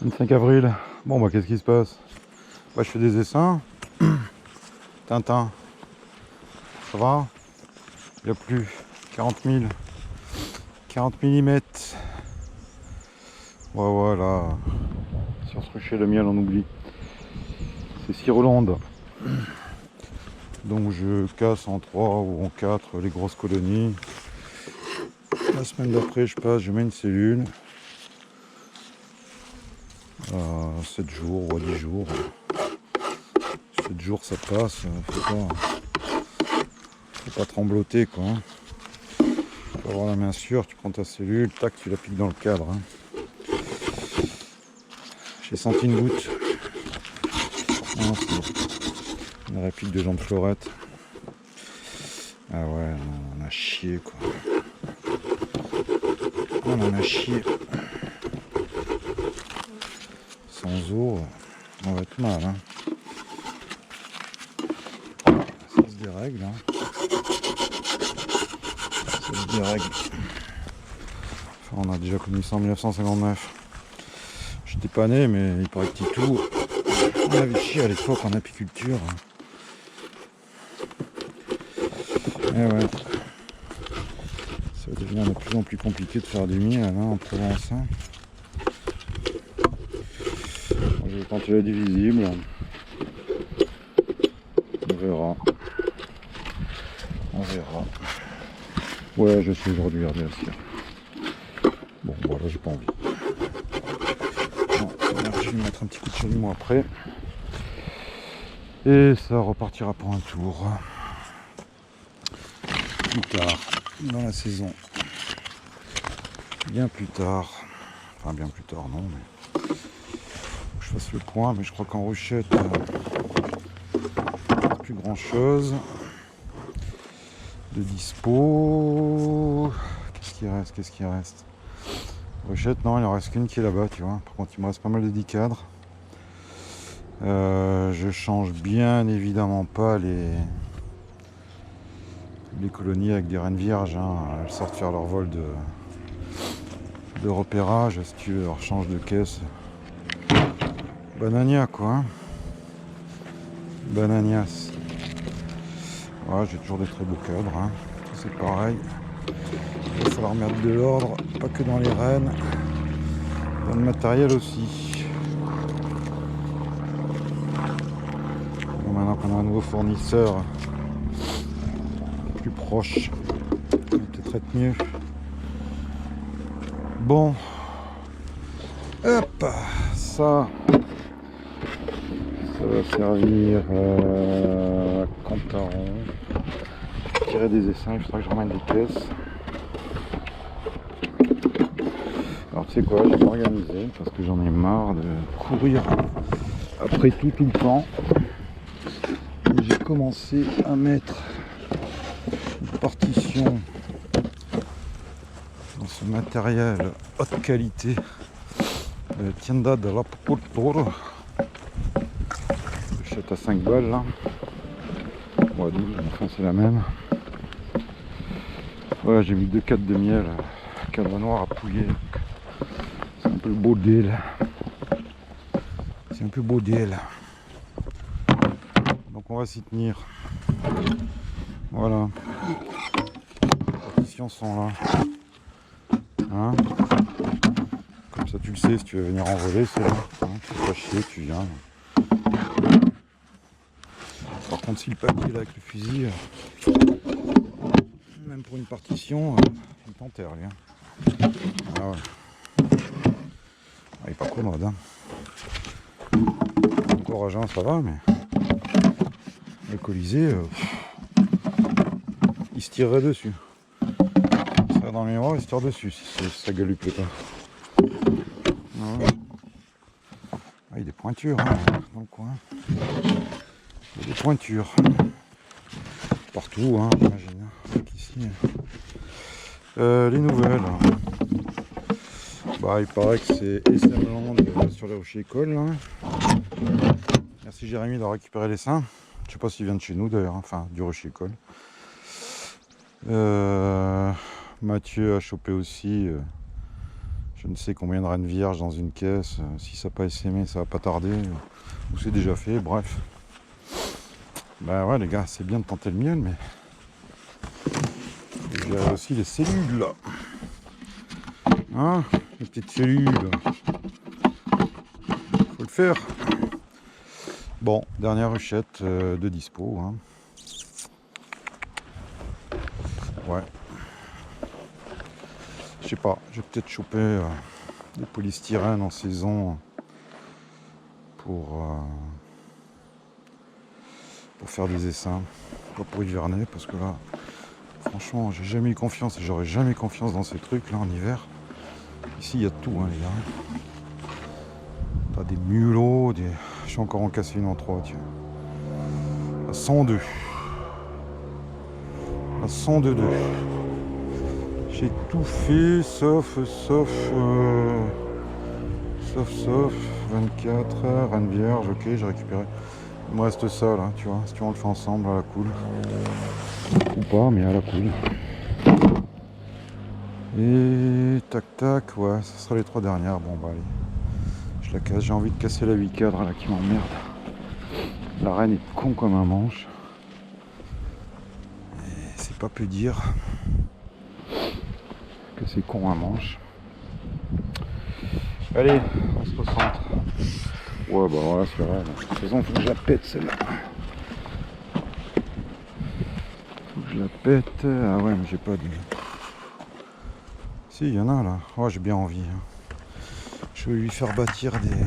25 avril. Bon bah qu'est-ce qui se passe? Bah je fais des essaims. Tintin. Ça va? Il n'y a plus 40 000. 40 mm. Ouais voilà. Si on se ruchait le miel on oublie. C'est Cire-Hollande. Donc je casse en 3 ou en 4 les grosses colonies. La semaine d'après je passe, je mets une cellule. 7 jours ou 10 jours. 7 jours ça passe, faut pas trembloter quoi. Faut avoir la main sûre, tu prends ta cellule, tac, tu la piques dans le cadre. J'ai senti une goutte. Non, c'est une réplique de Jean de Florette. Ah ouais, on a chié quoi. On en a chié. Sans eau, on va être mal. Ça se dérègle. Ça se dérègle. Enfin, on a déjà connu ça en 1959. J'étais pas né, mais il paraît que Titou, on avait chié à l'époque en apiculture. Et ouais. Ça devient de plus en plus compliqué de faire du miel en Provence. Je vais tenter la divisible. On verra. On verra. Ouais, je suis aujourd'hui gardé à cire. Bon, voilà, j'ai pas envie. Bon, je vais mettre un petit coup de chalumeau après. Et ça repartira pour un tour. Plus tard, dans la saison. Bien plus tard. Enfin, bien plus tard, non, mais... Faut que je fasse le point, mais je crois qu'en Rochette, plus grand chose de dispo. Qu'est-ce qui reste? Rochette, non, il en reste qu'une qui est là-bas, tu vois. Par contre, il me reste pas mal de 10 cadres. Je change bien évidemment pas les colonies avec des reines vierges. Elles sortent faire leur vol de repérage. Si tu veux, leur change de caisse. Banania, quoi. Bananias. Ouais, j'ai toujours des très beaux cadres. C'est pareil. Il va falloir mettre de l'ordre, pas que dans les rennes, dans le matériel aussi. Bon, maintenant qu'on a un nouveau fournisseur plus proche, ça va peut-être être mieux. Bon, hop, ça va servir à Cantaron. Tirer des essaims, il faudra que je ramène des caisses. Alors tu sais quoi, je vais m'organiser parce que j'en ai marre de courir après tout le temps. Et j'ai commencé à mettre une partition dans ce matériel haute qualité. Tienda de la Cultura. J'achète à 5 balles là. Ouais, 12, enfin c'est la même. Voilà, j'ai mis 2 cadres de miel, cadre noir à pouiller. C'est un peu le bordel. C'est un peu bordel. Donc on va s'y tenir. Voilà. Les partitions sont là. Comme ça tu le sais, si tu veux venir envoler, c'est là. Tu fais pas chier, tu viens. Par contre, si le papier là avec le fusil, même pour une partition, il t'enterre, lui. Ah ouais. Il est pas commode. Encore à jeun, ça va, mais le Colisée, il se tirerait dessus. Il serait dans le miroir, il se tire dessus si ça gueule lui plaît pas. Ah ouais. Il y a des pointures dans le coin. Il y a des pointures. Partout, j'imagine. Ici. Les nouvelles. Bah, il paraît que c'est SM sur les rochers école. Merci Jérémy d'avoir récupéré les seins. Je sais pas s'il vient de chez nous d'ailleurs, enfin du rocher école. Mathieu a chopé aussi Je ne sais combien de rennes vierges dans une caisse. Si ça n'a pas essaimé, ça va pas tarder. Ou c'est déjà fait, bref. Ben ouais les gars, c'est bien de tenter le miel, mais il y a aussi les cellules là. Hein, les petites cellules. Faut le faire. Bon, dernière ruchette de dispo. Hein. Ouais. Je sais pas, je vais peut-être choper des polystyrènes en saison pour faire des essaims. Pas pour hiverner, parce que là, franchement, j'ai jamais eu confiance et j'aurais jamais confiance dans ces trucs là en hiver. Ici, il y a tout, hein, les gars. T'as des mulots, des... Je suis encore en cassé une en 3, tiens. À 102. À 102. J'ai tout fait, sauf 24, reine vierge, ok, j'ai récupéré. Il me reste ça, là, tu vois. Si tu veux, on le fait ensemble, à la cool. Ou pas, mais à la cool. Et tac tac, ouais, ça sera les 3 dernières. Bon bah allez, je la casse. J'ai envie de casser la 8 cadres là qui m'emmerde. La reine est con comme un manche. Et c'est pas peu dire que c'est con un manche. Allez, on se recentre. Ouais bah voilà, c'est vrai. De toute façon, faut que je la pète celle-là. Faut que je la pète. Ah ouais, mais j'ai pas de... Si, il y en a là. Oh, j'ai bien envie. Je vais lui faire bâtir des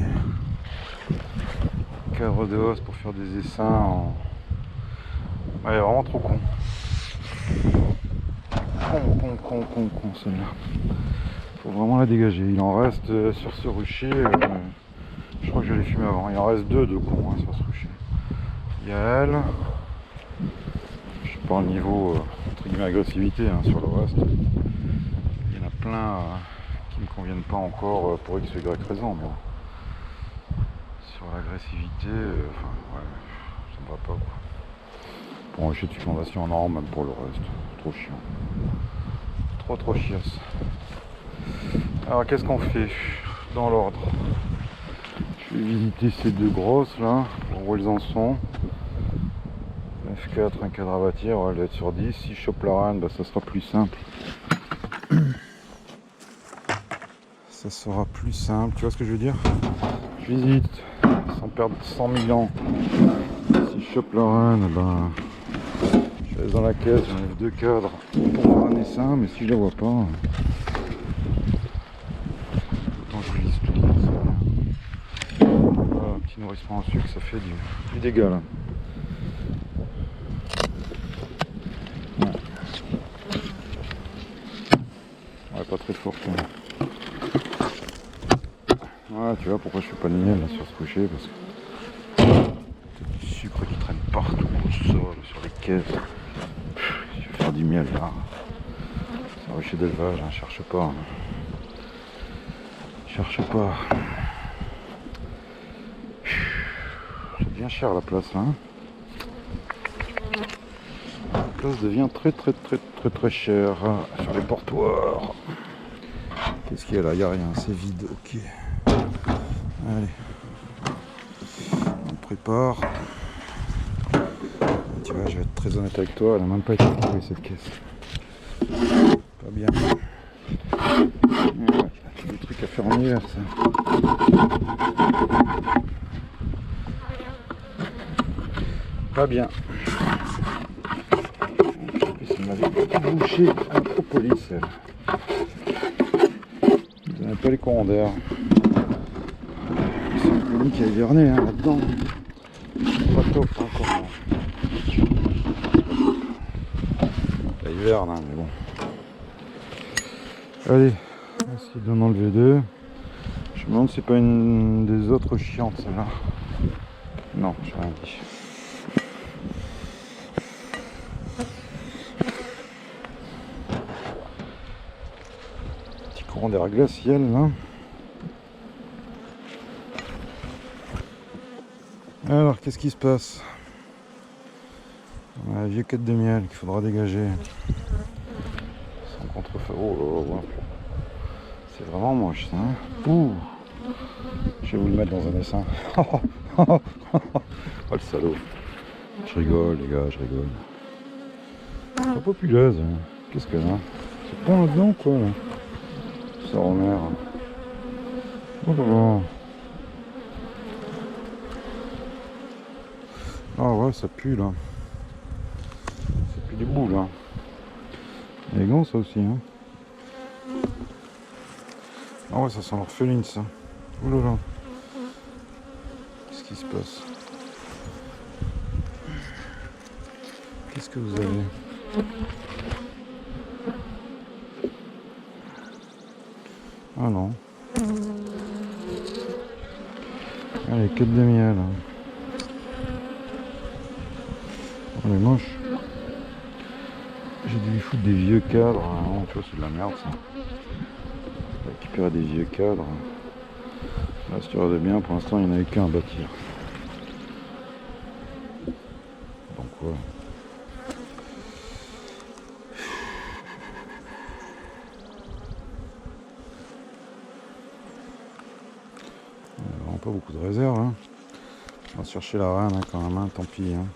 cadres de hausse pour faire des essaims en... Ouais, vraiment trop con. Con celle-là. Faut vraiment la dégager. Il en reste sur ce rucher. Je crois que je l'ai fumé avant. Il en reste 2 de cons sur ce rucher. Il y a elle. Je sais pas au niveau entre guillemets agressivité sur le reste. Il y en a plein qui ne me conviennent pas encore pour X ou Y raison. Mais sur l'agressivité, ouais, ça me va pas quoi. Pour un rucher de fécondation, non, même pour le reste. Trop chiant. Trop chiasse. Alors qu'est-ce qu'on fait dans l'ordre? Je vais visiter ces 2 grosses là, pour voir où elles en sont. F4, un cadre à bâtir, elle doit être sur 10. Si je chope la reine, bah, ça sera plus simple. Ça sera plus simple, tu vois ce que je veux dire? Je visite, sans perdre 100 000 ans. Si je chope la reine, ben, je laisse dans la caisse, j'enlève 2 cadres pour faire un essaim, mais si je la vois pas, autant que je vise tout. Voilà, un petit nourrissement en sucre, ça fait du dégât là. Ouais, pas très forte. Hein. Ouais, tu vois pourquoi je fais pas de miel là, sur ce rucher, parce que t'as du sucre qui traîne partout au sol, sur les caisses. Je vais faire du miel là. C'est un rucher d'élevage, hein, cherche pas. Hein. Cherche pas. Ça devient cher la place là. Hein. La place devient très chère sur les portoirs. Qu'est-ce qu'il y a là? Il n'y a rien, c'est vide, ok. Allez. On prépare. Tu vois, je vais être très honnête avec toi, elle n'a même pas été trouvée cette caisse. Pas bien. Ouais, c'est des trucs à faire en hiver ça. Pas bien. Ça m'avait bouché un propolis. Vous n'avez pas les courants d'air. C'est une colonie qui a hiverné là-dedans. Pas top encore. Ça hiverne, mais bon. Allez, on va essayer d'en enlever 2. Je me demande si c'est pas une des autres chiantes celle-là. Non, j'ai rien dit. Petit courant d'air glacial là. Alors, qu'est-ce qui se passe? Un vieux quête de miel qu'il faudra dégager. Sans contrefeu. Oh là là, C'est vraiment moche ça. Hein. Ouh. Je vais vous le mettre dans un dessin. Oh le salaud. Je rigole les gars, je rigole. Pas populaise. Hein. Qu'est-ce qu'elle a? C'est pas là-dedans quoi là? Ça remet. Oh là là. Ah ouais, ça pue là. Ça pue du bout là. Élégant ça aussi hein. Ah ouais, ça sent l'orpheline ça. Ouh là là. Qu'est-ce qui se passe? Qu'est-ce que vous avez? Ah non. Allez, quête de miel. Elle est moche. J'ai dû lui foutre des vieux cadres. Non, tu vois, c'est de la merde ça. Récupérer des vieux cadres. Là, si tu regardes bien, pour l'instant, il n'y en avait qu'un à bâtir. Donc voilà. Vraiment pas beaucoup de réserve. Hein. On va chercher la reine hein, quand même, hein, tant pis. Hein.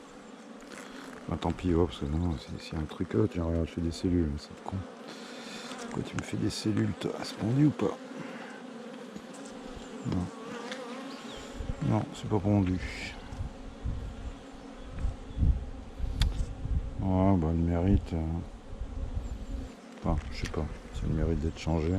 Enfin, tant pis, parce que non, s'il y a un truc là, tiens, regarde, je fais des cellules, c'est con. Pourquoi tu me fais des cellules, toi? C'est pondu ou pas? Non. Non, c'est pas pondu. Ouais, bah, elle mérite. Enfin, je sais pas, si elle mérite d'être changée.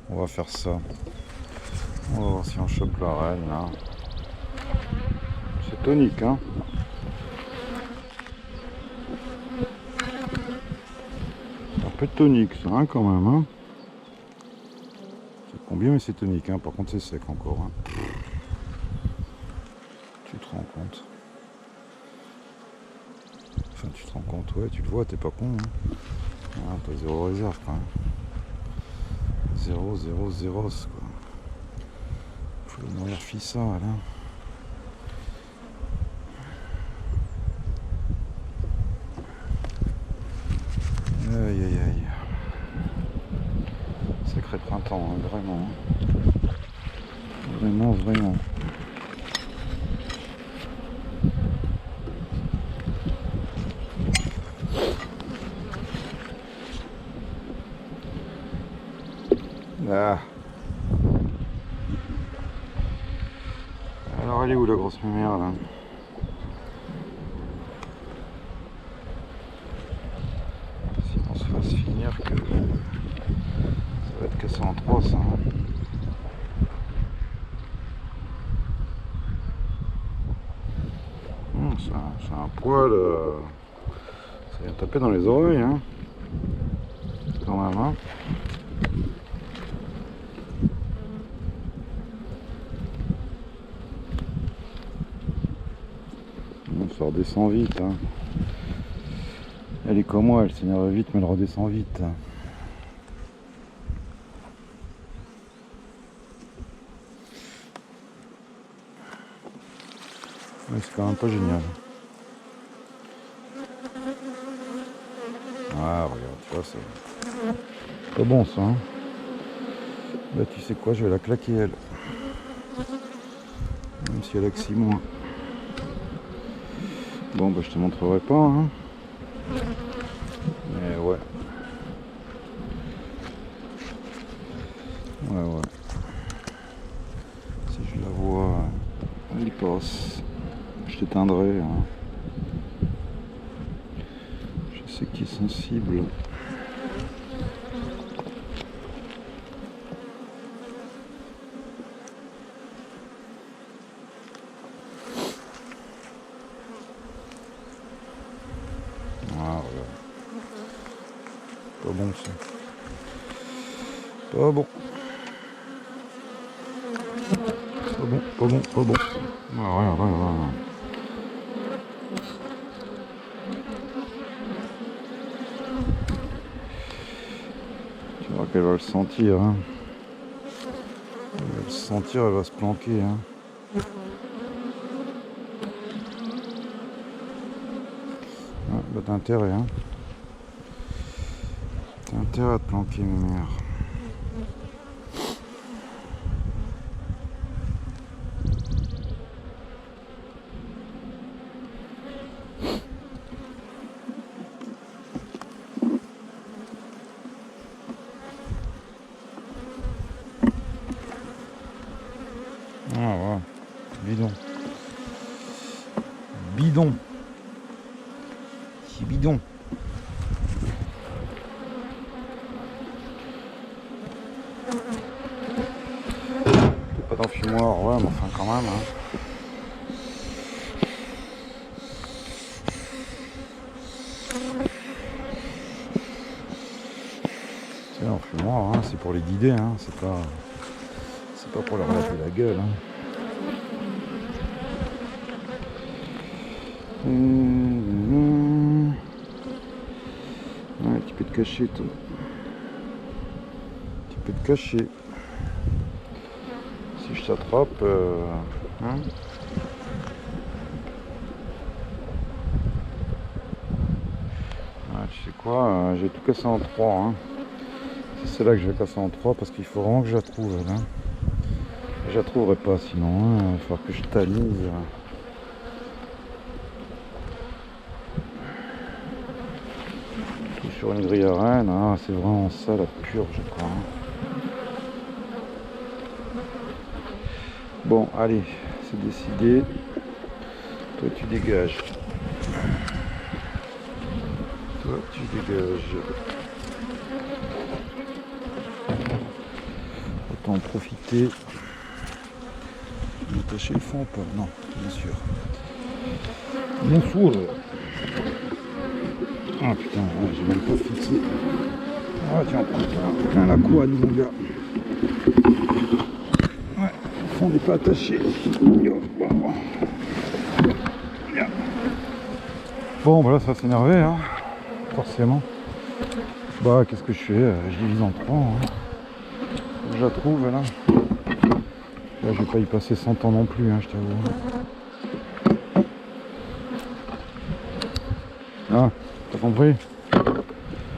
On va faire ça. On va voir si on chope la reine là. C'est tonique hein. Un peu tonique ça hein, quand même hein. C'est combien mais c'est tonique hein. Par contre c'est sec encore hein. Tu te rends compte. Enfin tu te rends compte, ouais tu le vois, t'es pas con hein. Ah, t'as zéro réserve quand même. 0, 0, 0 quoi. Faut mourir fissa là. Aïe aïe aïe. Sacré printemps, hein, vraiment. Hein. Vraiment, vraiment. Ah. Alors elle est où la grosse lumière là? Si on se fasse finir que ça va être cassé en trois ça. Hein. C'est un poil. Ça vient taper dans les oreilles hein. Quand même hein. Ça redescend vite hein. Elle est comme moi, elle s'énerve vite mais elle redescend vite. Ouais, c'est quand même pas génial. Ah regarde, tu vois c'est pas bon ça hein. Bah tu sais quoi, je vais la claquer elle. Même si elle a que 6 mois. Bon bah je te montrerai pas hein. Mais ouais. Ouais. Si je la vois, elle y passe. Je t'éteindrai. Hein. Je sais qu'il est sensible. Ah regarde. Pas bon ça. Pas bon. Pas bon. Ouais. Tu vois qu'elle va le sentir. Hein. sentir, elle va se planquer. Hein. Ouais, bah t'as intérêt. Hein. T'as intérêt à te planquer, mes mères. Ah ouais, bidon. Bidon. C'est bidon. Pas d'enfumoir, ouais, mais enfin quand même. Hein. C'est l'enfumoir, hein, c'est pour les guider, hein, c'est pas pour leur laver la gueule. Hein. Ouais, tu peux te cacher, toi. Tu peux te cacher. Si je t'attrape, hein. Ouais, tu sais quoi, j'ai tout cassé en 3. Hein. C'est celle-là que je vais casser en 3 parce qu'il faut vraiment que je la trouve. Là. Je la trouverai pas sinon, il va falloir que je talise. Tout sur une grille à reine, ah, c'est vraiment ça la purge, je crois. Hein. Bon, allez, c'est décidé. Toi, tu dégages. Toi, tu dégages. Autant en profiter. Attacher le fond ou pas? Non, bien sûr. Bien sûr. Ah putain, j'ai même pas fixé. Ah tiens, plein la quad mon gars. Ouais, le fond n'est pas attaché. Bon, bah là ça va s'énerver, hein. Forcément. Bah qu'est-ce que je fais? Je divise en 3. Hein. Je la trouve là. Là je vais pas y passer 100 ans non plus, hein, je t'avoue. Ah, t'as compris?